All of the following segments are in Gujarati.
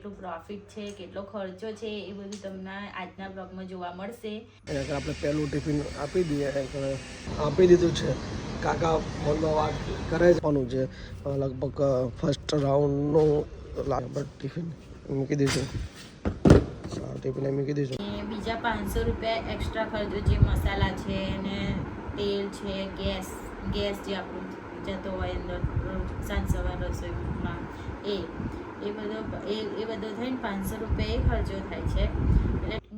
કેટલું પ્રોફિટ છે, કેટલો ખર્ચો છે, એ બધું તમને આજના બ્લોગમાં જોવા મળશે. આપણે પહેલું ટિફિન આપી દઈએ, આપી દીધું છે. કાકા ફોનમાં વાત કરે છે. લગભગ ફર્સ્ટ રાઉન્ડનું ટિફિન મૂકી દઈશું. ટિફિન મૂકી દઈશું. બીજા 500 રૂપિયા એક્સ્ટ્રા ખર્ચો, જે મસાલા છે ને તેલ છે, ગેસ જે આપણું જતો હોય અંદર સાંજ સવાર રસોઈમાં, એ બધો થઈને 500 રૂપિયા એ ખર્ચો થાય છે.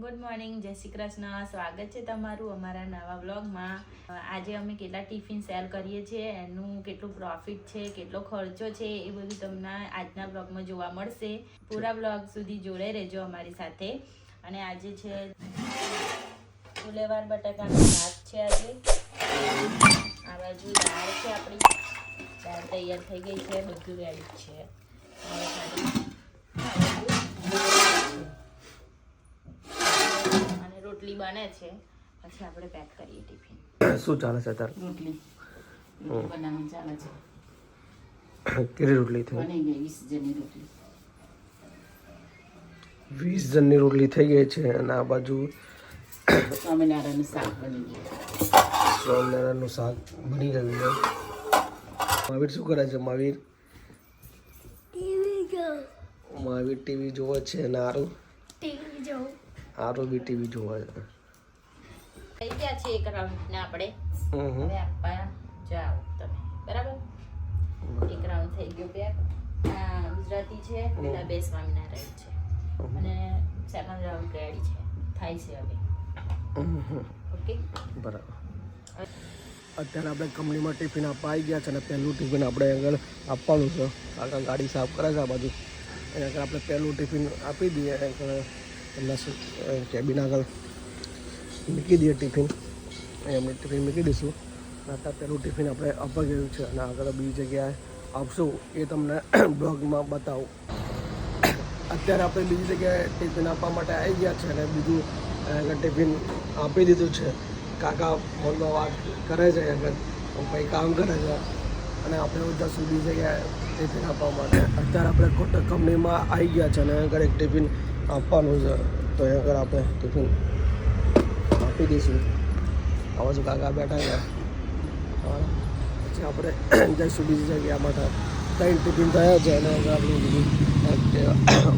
ગુડ મોર્નિંગ, જય શ્રી કૃષ્ણ, સ્વાગત છે તમારું અમારા નવા વ્લોગમાં. આજે અમે કેટલા ટિફિન સેલ કરીએ છીએ, એનું કેટલું પ્રોફિટ છે, કેટલો ખર્ચો છે, એ બધું તમને આજના બ્લોગમાં જોવા મળશે. પૂરા બ્લોગ સુધી જોડે રહેજો અમારી સાથે. અને આજે છે ફુલેવાર બટાકાનું શાક છે. આજે આ બાજુ દાળ છે, આપણી દાળ તૈયાર થઈ ગઈ છે, બધું રેડી છે. અને રોટલી બને છે, પછી આપણે પેક કરીએ ટિફિન. શું ચાલે છે તાર? રોટલી બનાવવાનું ચાલે છે. કેટલી રોટલી થઈ? બની ગઈ 20 જણની રોટલી. 20 જણની રોટલી થઈ ગઈ છે. અને આ બાજુ સ્વામિનારાયણનું શાક બની ગયું. સ્વામિનારાયણનું શાક બની ગયું છે. મહાવીર શું કરે છે? મહાવીર ટીવી જોવે છે. અને આરું બી ટીવી જોવે છે. થઈ ગયા છે એક રાઉન્ડ ને આપણે હવે આપવા જાઓ તમે, બરાબર? એક રાઉન્ડ થઈ ગયો પેક. આ ગુજરાતી છે, પેલા બે સ્વામિનારાયણ છે, અને સેકન્ડ રાઉન્ડ રેડી છે, થાય છે હવે. ઓકે, બરાબર. અત્યારે આપણે કંપનીમાં ટિફિન આપવા આવી ગયા છે. અને પહેલું ટિફિન આપણે આગળ આપવાનું છે. કાકા ગાડી સાફ કરે છે આ બાજુ. એના આગળ આપણે પહેલું ટિફિન આપી દઈએ. એમના કેબિન આગળ મૂકી દઈએ ટિફિન. એમને ટિફિન મૂકી દઈશું. અત્યારે પહેલું ટિફિન આપણે આપવા ગયું છે. અને આગળ બીજી જગ્યાએ આપશું, એ તમને બ્લોગમાં બતાવું. અત્યારે આપણે બીજી જગ્યાએ ટિફિન આપવા માટે આવી ગયા છે. અને બીજું આગળ ટિફિન આપી દીધું છે. કાકા ફોનમાં વાત કરે છે, આગળ ભાઈ કામ કરે છે. અને આપણે બધા સુધી જગ્યાએ ટિફિન આપવા માટે અત્યારે આપણે કોટક કંપનીમાં આવી ગયા છે. અને આગળ એક ટિફિન આપવાનું છે, તો એ આગળ આપણે ટિફિન આપી દઈશું. આ બાજુ કાકા બેઠા છે. પછી આપણે જઈશું બીજી જગ્યા માટે. 3 ટિફિન થયા છે. અને આગળ આપણું બીજું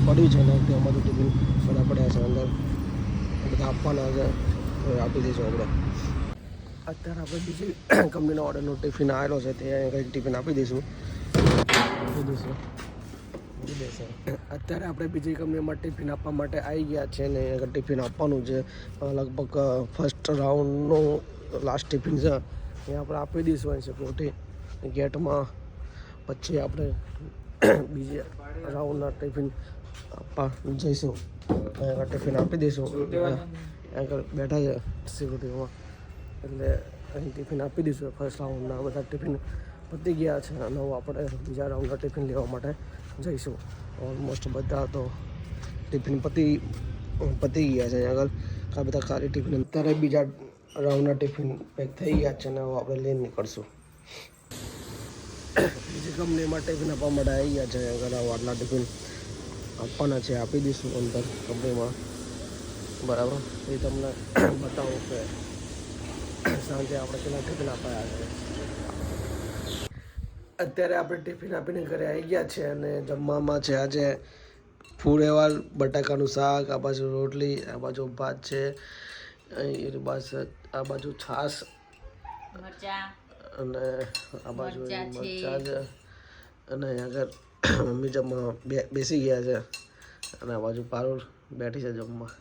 પડ્યું છે. અને અમારું ટિફિન બધા પડ્યા છે અંદર, બધા આપવાના છે, તો આપી દઈશું આપણે. અત્યારે આપણે બીજી કંપનીનો ઓર્ડરનો ટિફિન આવેલો છે, તે કંઈક ટિફિન આપી દઈશું. અત્યારે આપણે બીજી કંપનીમાં ટિફિન આપવા માટે આવી ગયા છે. ને આગળ ટિફિન આપવાનું છે. લગભગ ફર્સ્ટ રાઉન્ડનું લાસ્ટ ટિફિન છે, એ આપણે આપી દઈશું અહીં સિક્યુરિટી ગેટમાં. પછી આપણે બીજા રાઉન્ડના ટિફિન આપવા જઈશું. આગળ ટિફિન આપી દઈશું. આગળ બેઠા છે સિક્યુરિટીમાં, એટલે અહીં ટિફિન આપી દઈશું. ફર્સ્ટ રાઉન્ડના બધા ટિફિન પતી ગયા છે. અને આપણે બીજા રાઉન્ડના ટિફિન લેવા માટે જઈશું. ઓલમોસ્ટ બધા તો ટિફિન પતી ગયા છે. આગળ આ બધા ખાલી ટિફિન. અત્યારે બીજા રાઉન્ડના ટિફિન પેક થઈ ગયા છે. અને આપણે લઈને નીકળશું. બીજી કંપનીમાં ટિફિન આપવા માટે આવી ગયા છે. આગળ આટલા ટિફિન આપવાના છે, આપી દઈશું અંદર કંપનીમાં, બરાબર? એ તમને બતાવું કે સાંજે આપણે કેટલા ટિફિન અપાયા છે. અત્યારે આપણે ટિફિન આપીને ઘરે આવી ગયા છે. અને જમવામાં છે આજે ફુલેવાર બટાકાનું શાક, આ બાજુ રોટલી, આ બાજુ ભાત છે, આ બાજુ છાશ, અને આ બાજુ મરચાં છે. અને આગળ મમ્મી જમવા બેસી ગયા છે. અને આ બાજુ પારુલ બેઠી છે જમવા.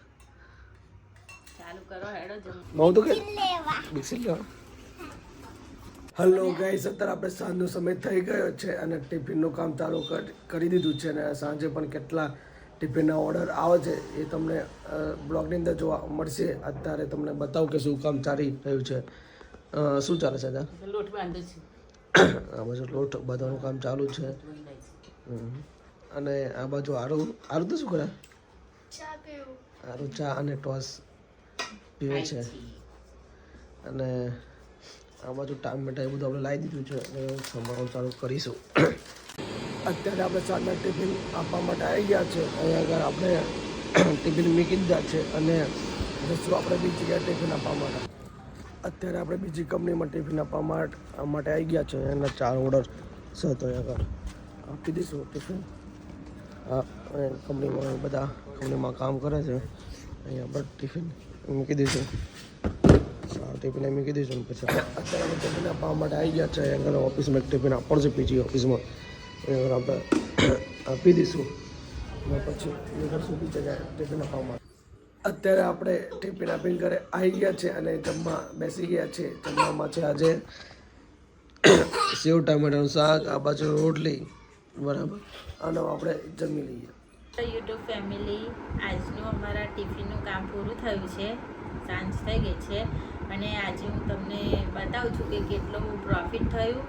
ચાલુ કરો, હેડો જમ. બહુ તો કે બેસી લો. હલો ગાઈસ, અત્યારે આપણે સાંજનો સમય થઈ ગયો છે. અને ટિફિનનું કામ ચાલુ કરી દીધું છે. અને સાંજે પણ કેટલા ટિફિનના ઓર્ડર આવે છે એ તમને બ્લોગની અંદર જોવા મળશે. અત્યારે તમને બતાવું કે શું કામ ચાલી રહ્યું છે. શું ચાલે છે? લોટ બાંધું છું. આ બાજુ લોટ બાંધવાનું કામ ચાલુ છે. અને આ બાજુ આરું તો શું કરે? આરું ચા અને ટોસ પીવે છે. અને આ બાજુ ટામેટા એ બધું આપણે લાવી દીધું છે. અને સમારકામ ચાલુ કરીશું. અત્યારે આપણે સાંજના ટિફિન આપવા માટે આવી ગયા છે. અહીંયા આગળ આપણે ટિફિન મૂકી દીધા છે અને જશું આપણે બીજી જગ્યાએ ટિફિન આપવા માટે. અત્યારે આપણે બીજી કંપનીમાં ટિફિન આપવા માટે આવી ગયા છે. એના 4 ઓર્ડર છે તો અહીંયા આગળ આપી દઈશું ટિફિન. હા, કંપનીમાં બધા કંપનીમાં કામ કરે છે. અહીંયા આપણે ટિફિન મૂકી દઈશું. ટિફિન મૂકી દઈશું પછી અત્યારે આપણે ટિફિન આપવા માટે આવી ગયા છે. અહીંયા આગળ ઓફિસમાં ટિફિન આપવાનું છે પીજી ઓફિસમાં. અહીંયા આપણે આપી દઈશું અને પછી નીકળશું બીજી જગ્યાએ ટિફિન આપવા માટે. અત્યારે આપણે ટિફિન આપીને ઘરે આવી ગયા છે અને જમવા બેસી ગયા છે. જમવામાં છે આજે સેવ ટામેટાનું શાક, આ બાજુ રોટલી, બરાબર. આનો આપણે જમી લઈએ. યુટ્યુબ ફેમિલી, આજનું અમારા ટિફિનનું કામ પૂરું થયું છે. સાંજ થઈ ગઈ છે અને આજે હું તમને બતાવું છું કે કેટલું પ્રોફિટ થયું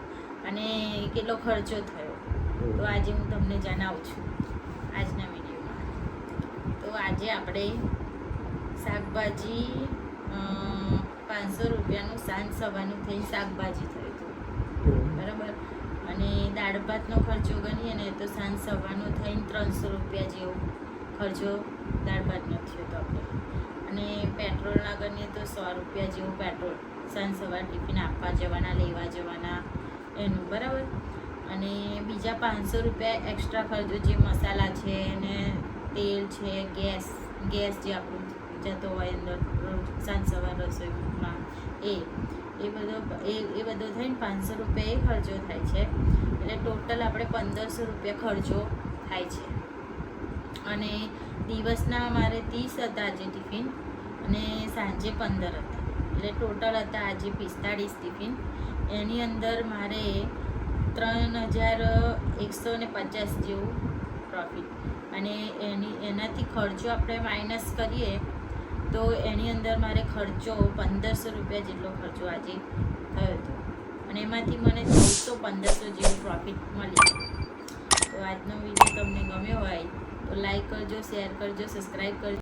અને કેટલો ખર્ચો થયો. તો આજે હું તમને જણાવું છું આજના વિડીયોમાં. તો આજે આપણે શાકભાજી 500 રૂપિયાનું સાંજ સવારનું થઈને શાકભાજી થયું હતું, બરાબર. અને દાળ ભાતનો ખર્ચો ગણીએ ને તો સાંજ સવારનો થઈને 300 રૂપિયા જેવો ખર્ચો દાળ ભાતનો થયો હતો આપણે. અને પેટ્રોલના ગણીએ તો 100 રૂપિયા જેવું પેટ્રોલ સાંજ સવાર ટિફિન આપવા જવાના, લેવા જવાના એનું, બરાબર. અને બીજા 500 રૂપિયા એક્સ્ટ્રા ખર્ચો જે મસાલા છે ને તેલ છે, ગેસ જે આપણું જતો હોય અંદર સાંજ સવાર રસોઈમાં એ બધો થઈને 500 રૂપિયા એ ખર્ચો થાય છે. એટલે ટોટલ આપણે 1500 રૂપિયા ખર્ચો થાય છે. અને દિવસના અમારે 30 હતા આજે ટિફિન અને સાંજે 15 હતા. એટલે ટોટલ હતા આજે 45 ટિફિન. એની અંદર મારે 3150 જેવું પ્રોફિટ. અને એનાથી ખર્ચો આપણે માઇનસ કરીએ તો એની અંદર મારે ખર્ચો 1500 રૂપિયા જેટલો ખર્ચો આજે થયો હતો. અને એમાંથી મને 1400-1500 જેવું પ્રોફિટ મળ્યું. તો આજનો વિડીયો તમને ગમ્યો હોય તો લાઈક કરજો, શેર કરજો, સબસ્ક્રાઈબ કરજો.